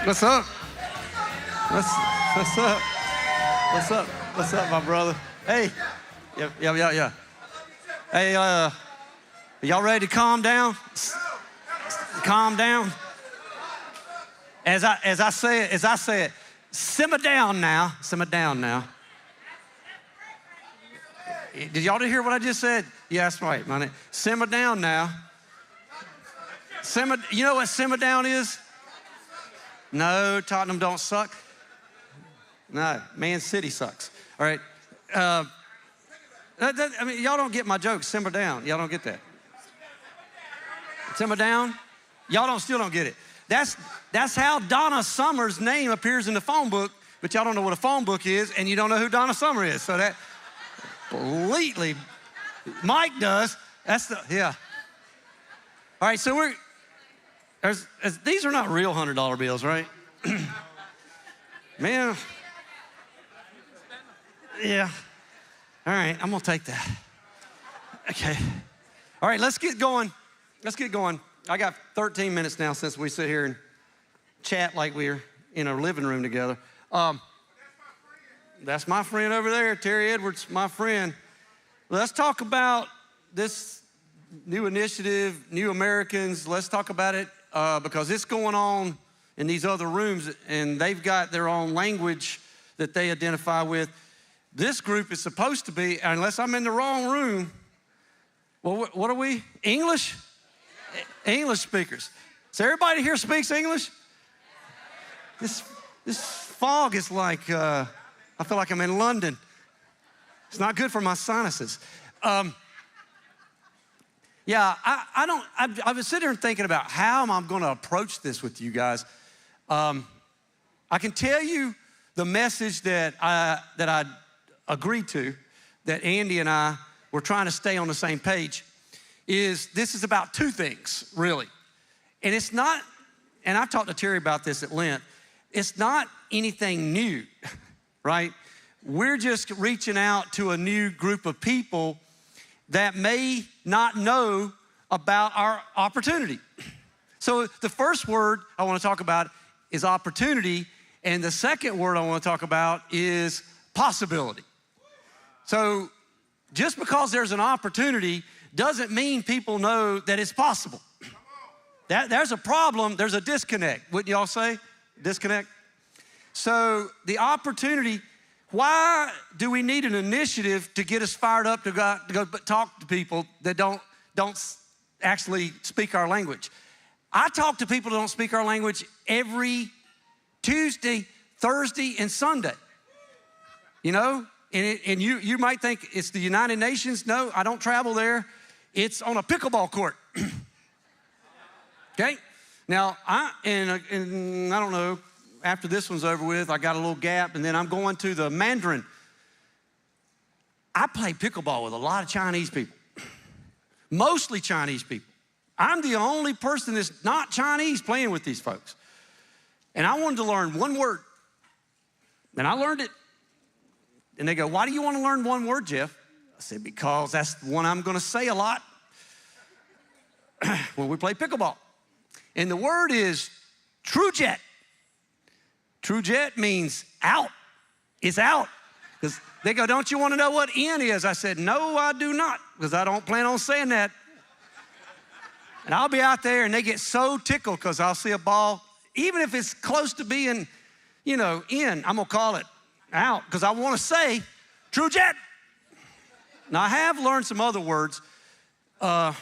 What's up? What's up? What's up? What's up, my brother? Hey. Yeah. Hey, y'all ready to calm down? Calm down. As I say it, simmer down now. Simmer down now. Did y'all hear what I just said? Yeah, that's right, man. Simmer down now. You know what simmer down is? No, Tottenham don't suck. No, Man City sucks. All right. I mean, y'all don't get my joke. Simmer down. Y'all don't get that. Simmer down. Y'all still don't get it. That's how Donna Summer's name appears in the phone book, but y'all don't know what a phone book is, and you don't know who Donna Summer is. So that completely, Mike does. Yeah. All right, so these are not real $100 bills, right? Man. Yeah. All right, I'm gonna take that. Okay. All right, let's get going. I got 13 minutes now since we sit here and chat like we're in a living room together. That's my friend over there, Terry Edwards, my friend. Let's talk about this new initiative, New Americans. Let's talk about it because it's going on in these other rooms, and they've got their own language that they identify with. This group is supposed to be, unless I'm in the wrong room, well, what are we? English? English speakers. So everybody here speaks English? This fog is like, I feel like I'm in London. It's not good for my sinuses. Yeah, I've been sitting here thinking about how am I gonna approach this with you guys. I can tell you the message that I agreed to, that Andy and I were trying to stay on the same page, this is about two things, really. And it's not, and I've talked to Terry about this at length, it's not anything new, right? We're just reaching out to a new group of people that may not know about our opportunity. So the first word I want to talk about is opportunity, and the second word I want to talk about is possibility. So just because there's an opportunity doesn't mean people know that it's possible. There's a problem, there's a disconnect. Wouldn't y'all say? Disconnect? So the opportunity, why do we need an initiative to get us fired up to go talk to people that don't actually speak our language? I talk to people that don't speak our language every Tuesday, Thursday, and Sunday. You know? And you might think it's the United Nations. No, I don't travel there. It's on a pickleball court. Okay? Now, I don't know, after this one's over with, I got a little gap, and then I'm going to the Mandarin. I play pickleball with a lot of Chinese people, mostly Chinese people. I'm the only person that's not Chinese playing with these folks. And I wanted to learn one word, and I learned it. And they go, why do you want to learn one word, Jeff? I said, because that's the one I'm going to say a lot when we play pickleball. And the word is true jet. True jet means out. It's out. Because they go, don't you want to know what in is? I said, no, I do not, because I don't plan on saying that. And I'll be out there, and they get so tickled because I'll see a ball, even if it's close to being, in, I'm going to call it out because I want to say true jet. Now, I have learned some other words. I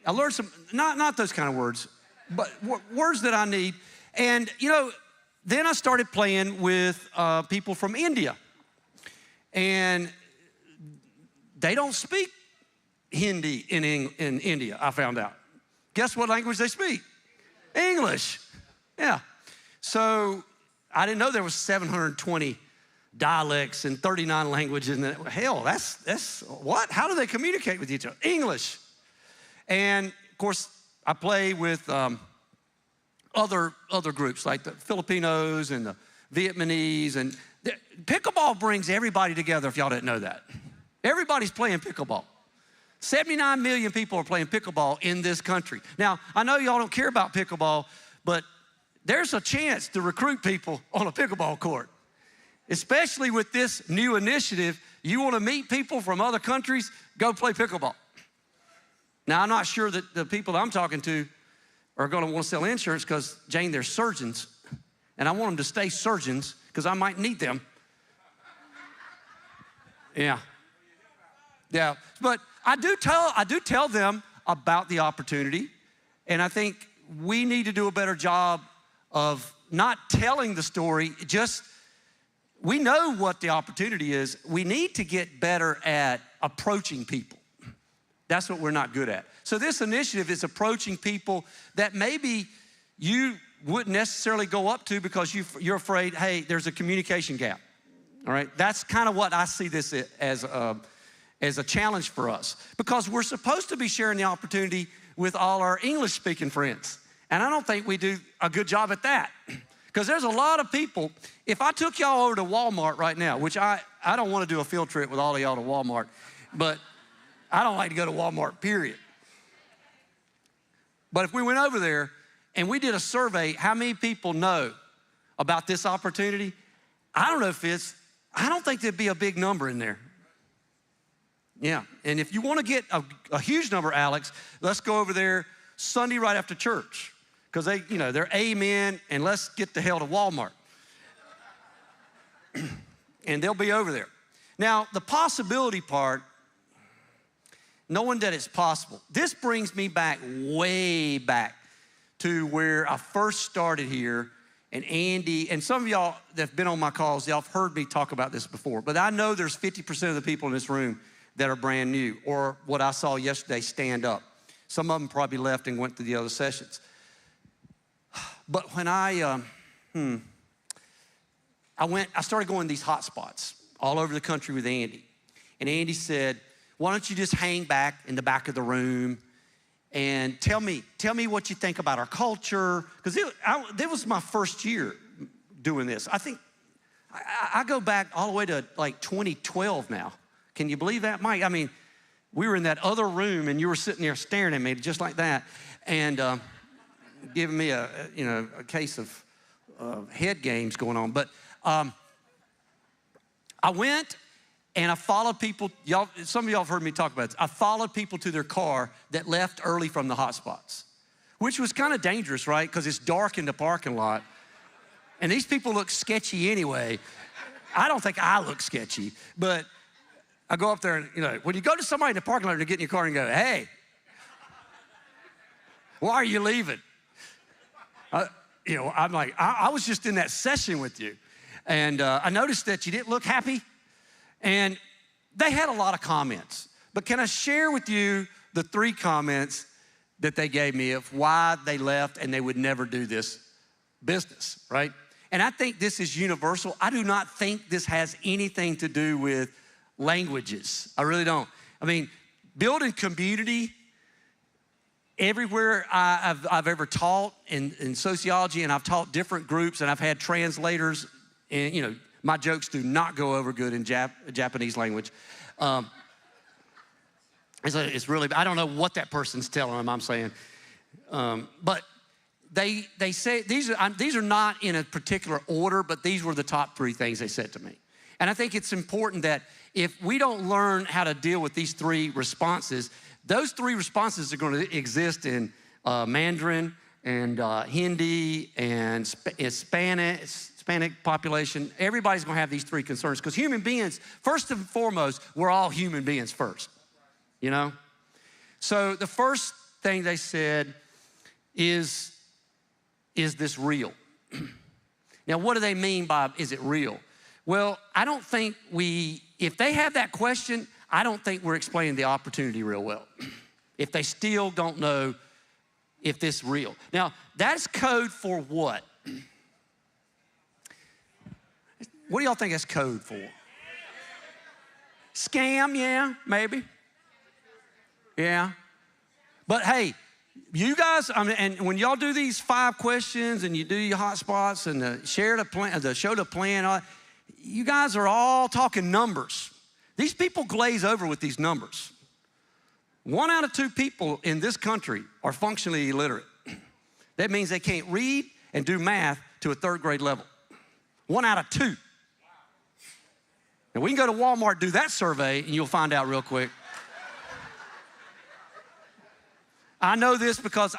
learned some, not those kind of words, but words that I need. And, then I started playing with people from India. And they don't speak Hindi in India, I found out. Guess what language they speak? English. Yeah. So I didn't know there was 720 dialects and 39 languages. And hell, that's what? How do they communicate with each other? English. And of course, I play with other groups like the Filipinos and the Vietnamese. And pickleball brings everybody together, if y'all didn't know that. Everybody's playing pickleball. 79 million people are playing pickleball in this country. Now, I know y'all don't care about pickleball, but there's a chance to recruit people on a pickleball court, especially with this new initiative. You want to meet people from other countries, go play pickleball. Now, I'm not sure that the people that I'm talking to are going to want to sell insurance because, Jane, they're surgeons, and I want them to stay surgeons because I might need them. Yeah. But I do tell them about the opportunity, and I think we need to do a better job of not telling the story. Just, we know what the opportunity is. We need to get better at approaching people. That's what we're not good at. So this initiative is approaching people that maybe you wouldn't necessarily go up to because you're afraid, hey, there's a communication gap. All right, that's kind of what I see this as a challenge for us, because we're supposed to be sharing the opportunity with all our English-speaking friends. And I don't think we do a good job at that, because there's a lot of people. If I took y'all over to Walmart right now, which I don't want to do a field trip with all of y'all to Walmart, but I don't like to go to Walmart, period. But if we went over there and we did a survey, how many people know about this opportunity? I don't think there'd be a big number in there. Yeah, and if you want to get a huge number, Alex, let's go over there Sunday right after church, because they're amen, and let's get the hell to Walmart. And they'll be over there. Now, the possibility part, knowing that it's possible, this brings me back, way back to where I first started here, and Andy, and some of y'all that have been on my calls, y'all have heard me talk about this before, but I know there's 50% of the people in this room that are brand new, or what I saw yesterday, stand up. Some of them probably left and went to the other sessions. But when I started going to these hot spots all over the country with Andy. And Andy said, why don't you just hang back in the back of the room and tell me what you think about our culture? Because it was my first year doing this. I think I go back all the way to like 2012 now. Can you believe that, Mike? I mean, we were in that other room and you were sitting there staring at me just like that and giving me a case of head games going on. But I went and I followed people. Y'all, some of y'all have heard me talk about this. I followed people to their car that left early from the hot spots, which was kind of dangerous, right? Because it's dark in the parking lot. And these people look sketchy anyway. I don't think I look sketchy, but I go up there and, when you go to somebody in the parking lot and get in your car and go, hey, why are you leaving? I'm like, I was just in that session with you. And I noticed that you didn't look happy. And they had a lot of comments. But can I share with you the 3 comments that they gave me of why they left and they would never do this business, right? And I think this is universal. I do not think this has anything to do with languages. I really don't. I mean, building community, everywhere I've ever taught in sociology, and I've taught different groups, and I've had translators, and my jokes do not go over good in Japanese language. It's really, I don't know what that person's telling them, I'm saying. But they say, these are not in a particular order, but these were the top 3 things they said to me. And I think it's important that if we don't learn how to deal with these 3 responses, those 3 responses are going to exist in Mandarin and Hindi and Hispanic population. Everybody's going to have these 3 concerns, because human beings, first and foremost, we're all human beings first, So the first thing they said is this real? Now, what do they mean by, is it real? Well, I don't think if they have that question, I don't think we're explaining the opportunity real well. If they still don't know if this is real. Now, that's code for what? What do y'all think that's code for? Scam, yeah, maybe. Yeah. But hey, you guys, and when y'all do these 5 questions and you do your hot spots and the show the plan, you guys are all talking numbers. These people glaze over with these numbers. 1 out of 2 people in this country are functionally illiterate. That means they can't read and do math to a third grade level. 1 out of 2. And we can go to Walmart, do that survey, and you'll find out real quick. I know this because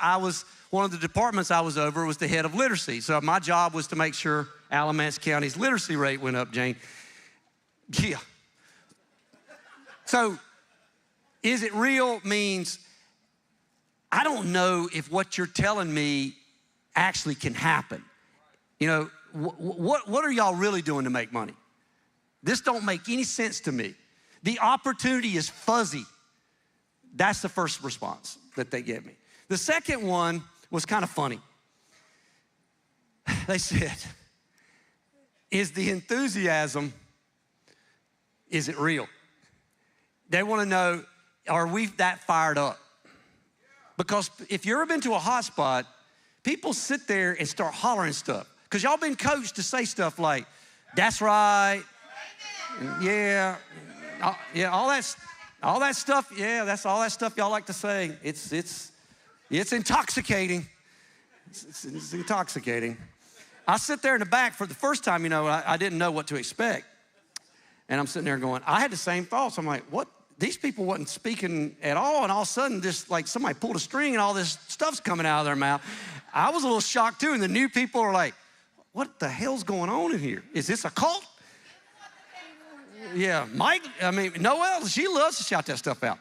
one of the departments I was over was the head of literacy. So my job was to make sure Alamance County's literacy rate went up, Jane. Yeah. So, is it real means I don't know if what you're telling me actually can happen. You know, what are y'all really doing to make money? This don't make any sense to me. The opportunity is fuzzy. That's the first response that they gave me. The second one was kind of funny. They said, is the enthusiasm, is it real? They want to know, are we that fired up? Because if you've ever been to a hot spot, people sit there and start hollering stuff. Because y'all been coached to say stuff like, that's right, yeah, all that stuff, yeah, that's all that stuff y'all like to say. It's intoxicating. It's intoxicating. I sit there in the back for the first time, you know, I didn't know what to expect. And I'm sitting there going, I had the same thoughts. I'm like, what? These people wasn't speaking at all, and all of a sudden, just like somebody pulled a string and all this stuff's coming out of their mouth. I was a little shocked too, and the new people are like, what the hell's going on in here? Is this a cult? Yeah, Noelle, she loves to shout that stuff out.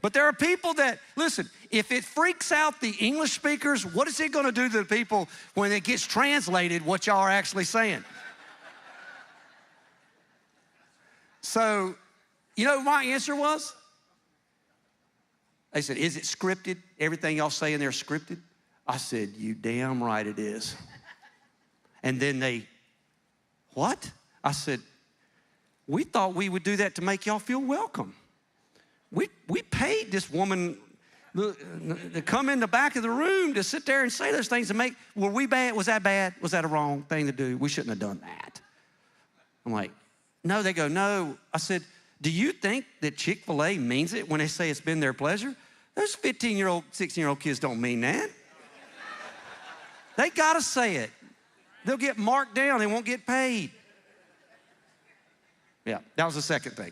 But there are people that, listen, if it freaks out the English speakers, what is it gonna do to the people when it gets translated what y'all are actually saying? So, you know what my answer was? They said, is it scripted? Everything y'all say in there is scripted? I said, you damn right it is. And then they, what? I said, we thought we would do that to make y'all feel welcome. We paid this woman to come in the back of the room to sit there and say those things to make, were we bad? Was that bad? Was that a wrong thing to do? We shouldn't have done that. I'm like, no, they go, no. I said, do you think that Chick-fil-A means it when they say it's been their pleasure? Those 15-year-old, 16-year-old kids don't mean that. They gotta say it. They'll get marked down, they won't get paid. Yeah, that was the second thing.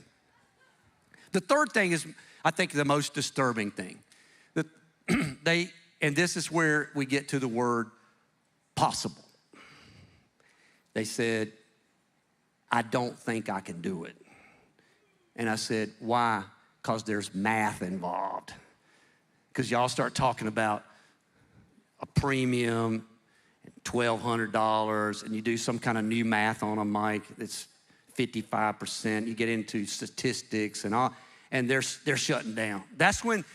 The third thing is, I think, the most disturbing thing. And this is where we get to the word possible. They said, I don't think I can do it. And I said, why? Because there's math involved. Because y'all start talking about a premium, $1,200, and you do some kind of new math on them, Mike, it's 55%. You get into statistics and all, and they're shutting down. That's when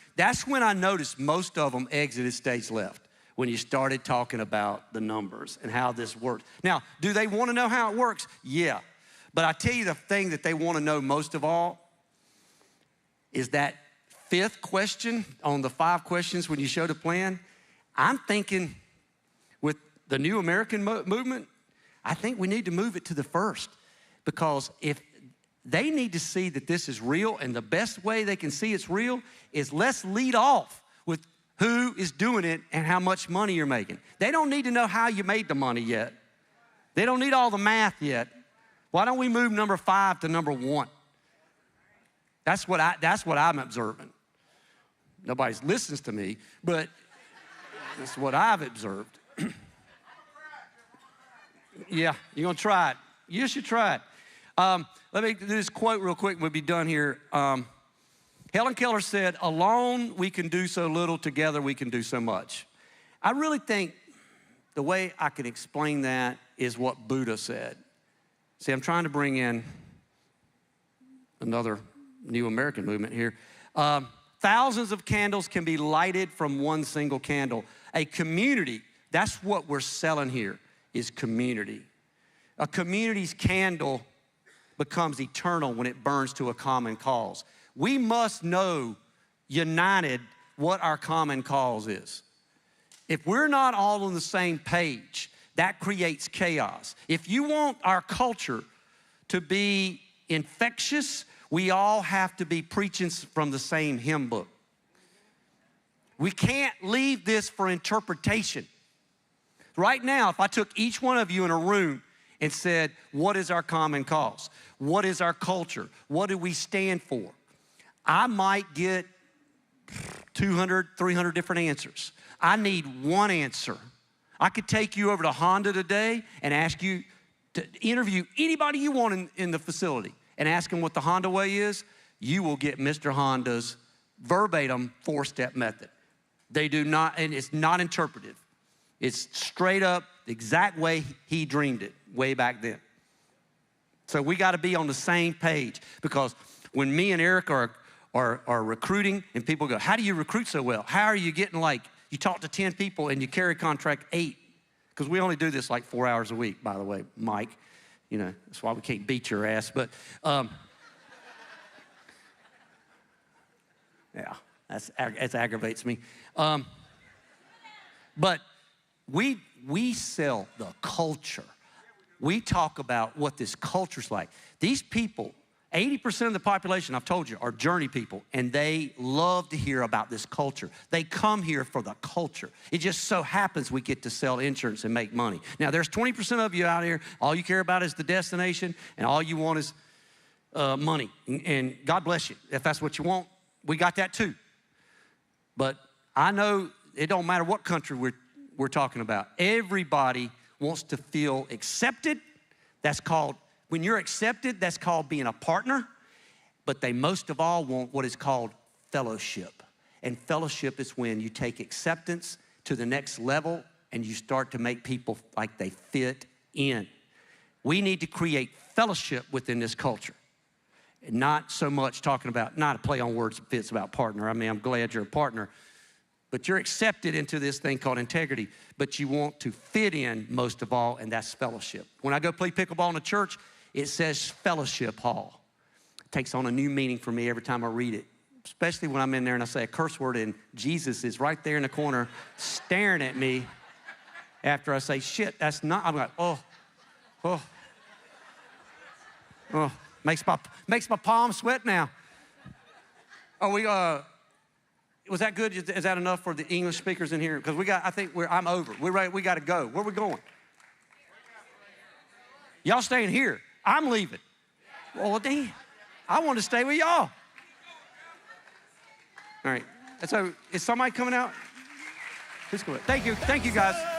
I noticed most of them exited stage left, when you started talking about the numbers and how this works. Now, do they want to know how it works? Yeah. But I tell you, the thing that they want to know most of all is that fifth question on the 5 questions when you show the plan. I'm thinking with the new American movement, I think we need to move it to the first, because if they need to see that this is real, and the best way they can see it's real is let's lead off with who is doing it and how much money you're making. They don't need to know how you made the money yet. They don't need all the math yet. Why don't we move number 5 to number 1? That's what I'm observing. Nobody listens to me, but that's what I've observed. Yeah, you're gonna try it. You should try it. Let me do this quote real quick and we'll be done here. Helen Keller said, alone we can do so little, together we can do so much. I really think the way I can explain that is what Buddha said. See, I'm trying to bring in another new American movement here. Thousands of candles can be lighted from one single candle. A community, that's what we're selling here, is community. A community's candle becomes eternal when it burns to a common cause. We must know, united, what our common cause is. If we're not all on the same page, that creates chaos. If you want our culture to be infectious, we all have to be preaching from the same hymn book. We can't leave this for interpretation. Right now, if I took each one of you in a room and said, what is our common cause? What is our culture? What do we stand for? I might get 200, 300 different answers. I need one answer. I could take you over to Honda today and ask you to interview anybody you want in the facility and ask them what the Honda way is. You will get Mr. Honda's verbatim 4-step method. They do not, and it's not interpretive. It's straight up the exact way he dreamed it way back then. So we got to be on the same page, because when me and Eric are recruiting and people go, how do you recruit so well? How are you getting, like, you talk to 10 people and you carry contract 8? Because we only do this like 4 hours a week, by the way, Mike. You know, that's why we can't beat your ass. But yeah, that aggravates me. But we sell the culture. We talk about what this culture's like. These people, 80% of the population, I've told you, are journey people, and they love to hear about this culture. They come here for the culture. It just so happens we get to sell insurance and make money. Now, there's 20% of you out here, all you care about is the destination, and all you want is money. And God bless you. If that's what you want, we got that too. But I know it don't matter what country we're talking about. Everybody wants to feel accepted. That's called, when you're accepted, that's called being a partner. But they most of all want what is called fellowship. And fellowship is when you take acceptance to the next level and you start to make people like they fit in. We need to create fellowship within this culture. And not so much talking about, not a play on words that fits about partner. I mean, I'm glad you're a partner. But you're accepted into this thing called integrity. But you want to fit in most of all, and that's fellowship. When I go play pickleball in a church, it says fellowship hall. It takes on a new meaning for me every time I read it. Especially when I'm in there and I say a curse word and Jesus is right there in the corner staring at me after I say, shit, that's not, I'm like, oh. Makes my palms sweat now. Was that good? Is that enough for the English speakers in here? Because I'm over. We're ready, we got to go. Where are we going? Y'all staying here. I'm leaving. Well, damn. I want to stay with y'all. All right. So is somebody coming out? Let's go. Thank you guys.